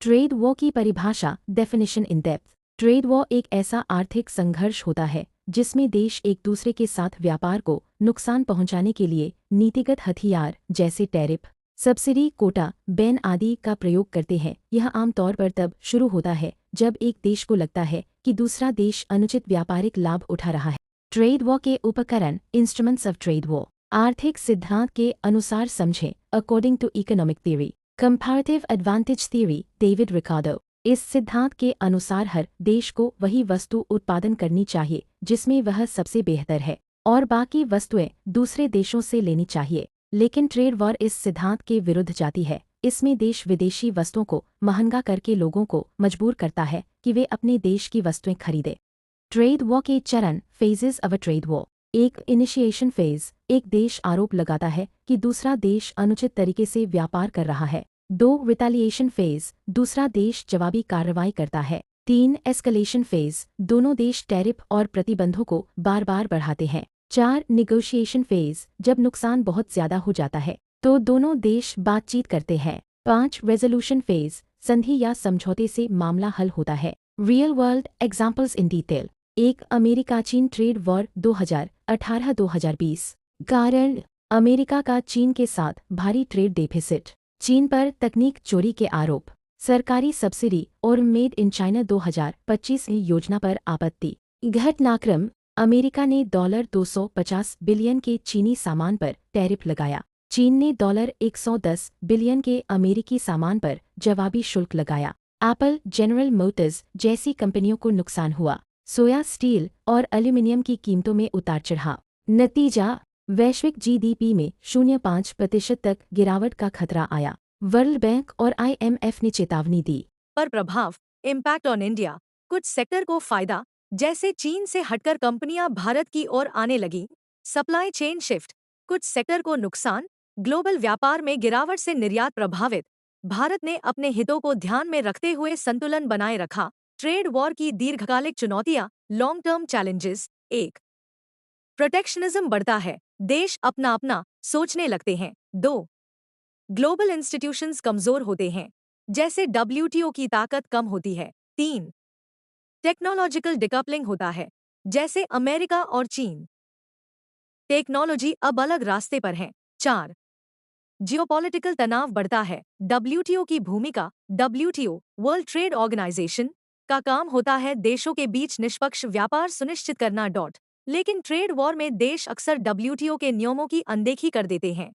Trade war की परिभाषा definition in depth. Trade war एक ऐसा आर्थिक संघर्ष होता है जिसमें देश एक दूसरे के साथ व्यापार को नुकसान पहुंचाने के लिए नीतिगत हथियार जैसे टैरिफ, सब्सिडी, कोटा, बैन आदि का प्रयोग करते हैं। यह आमतौर पर तब शुरू होता है जब एक देश को लगता है कि दूसरा देश अनुचित व्यापारिक लाभ उठा रहा है। ट्रेड वॉर के उपकरण, इंस्ट्रूमेंट्स ऑफ ट्रेड वॉर, आर्थिक सिद्धांत के अनुसार समझें। According to economic theory comparative advantage theory, David Ricardo. इस सिद्धांत के अनुसार हर देश को वही वस्तु उत्पादन करनी चाहिए जिसमें वह सबसे बेहतर है और बाकी वस्तुएं दूसरे देशों से लेनी चाहिए। लेकिन ट्रेड वॉर इस सिद्धांत के विरुद्ध जाती है। इसमें देश विदेशी वस्तुओं को महंगा करके लोगों को मजबूर करता है कि वे अपने देश की वस्तुएं खरीदें। ट्रेड वॉर के चरण, phases of a trade war. एक, इनिशिएशन फेज। एक देश आरोप लगाता है कि दूसरा देश अनुचित तरीके से व्यापार कर रहा है। 2, रिटेलिएशन फेज। दूसरा देश जवाबी कार्रवाई करता है। 3, एस्केलेशन फेज। दोनों देश टैरिफ और प्रतिबंधों को बार बार बढ़ाते हैं। 4, निगोशिएशन फेज। जब नुकसान बहुत ज्यादा हो जाता है तो दोनों देश बातचीत करते हैं। 5, रेजोल्यूशन फेज। संधि या समझौते से मामला हल होता है। Real world examples in detail. 1, America चीन ट्रेड वॉर 2018-2020। कारण, अमेरिका का चीन के साथ भारी ट्रेड डेफिसिट, चीन पर तकनीक चोरी के आरोप, सरकारी सब्सिडी और मेड इन चाइना 2025 योजना पर आपत्ति। घटनाक्रम, अमेरिका ने $250 बिलियन के चीनी सामान पर टैरिफ लगाया। चीन ने $110 बिलियन के अमेरिकी सामान पर जवाबी शुल्क लगाया। एप्पल, जनरल मोटर्स जैसी कंपनियों को नुकसान हुआ। सोया, स्टील और एल्यूमिनियम की कीमतों में उतार चढ़ाव। नतीजा, वैश्विक जीडीपी में 0.5% तक गिरावट का खतरा आया। वर्ल्ड बैंक और आईएमएफ ने चेतावनी दी। पर प्रभाव, इम्पैक्ट ऑन इंडिया। कुछ सेक्टर को फायदा, जैसे चीन से हटकर कंपनियां भारत की ओर आने लगी। Supply chain shift. कुछ सेक्टर को नुकसान, ग्लोबल व्यापार में गिरावट से निर्यात प्रभावित। भारत ने अपने हितों को ध्यान में रखते हुए संतुलन बनाए रखा। ट्रेड वॉर की दीर्घकालिक चुनौतियां, लॉन्ग टर्म चैलेंजेस। 1, प्रोटेक्शनिज्म बढ़ता है, देश अपना अपना सोचने लगते हैं। 2, ग्लोबल इंस्टीट्यूशंस कमजोर होते हैं, जैसे डब्ल्यूटीओ की ताकत कम होती है। 3, टेक्नोलॉजिकल डिकपलिंग होता है, जैसे अमेरिका और चीन टेक्नोलॉजी अब अलग रास्ते पर है। 4, जियोपॉलिटिकल तनाव बढ़ता है, डब्ल्यूटीओ की भूमिका। डब्ल्यूटीओ, वर्ल्ड ट्रेड ऑर्गेनाइजेशन, का काम होता है देशों के बीच निष्पक्ष व्यापार सुनिश्चित करना। लेकिन ट्रेड वॉर में देश अक्सर डब्ल्यूटीओ के नियमों की अनदेखी कर देते हैं।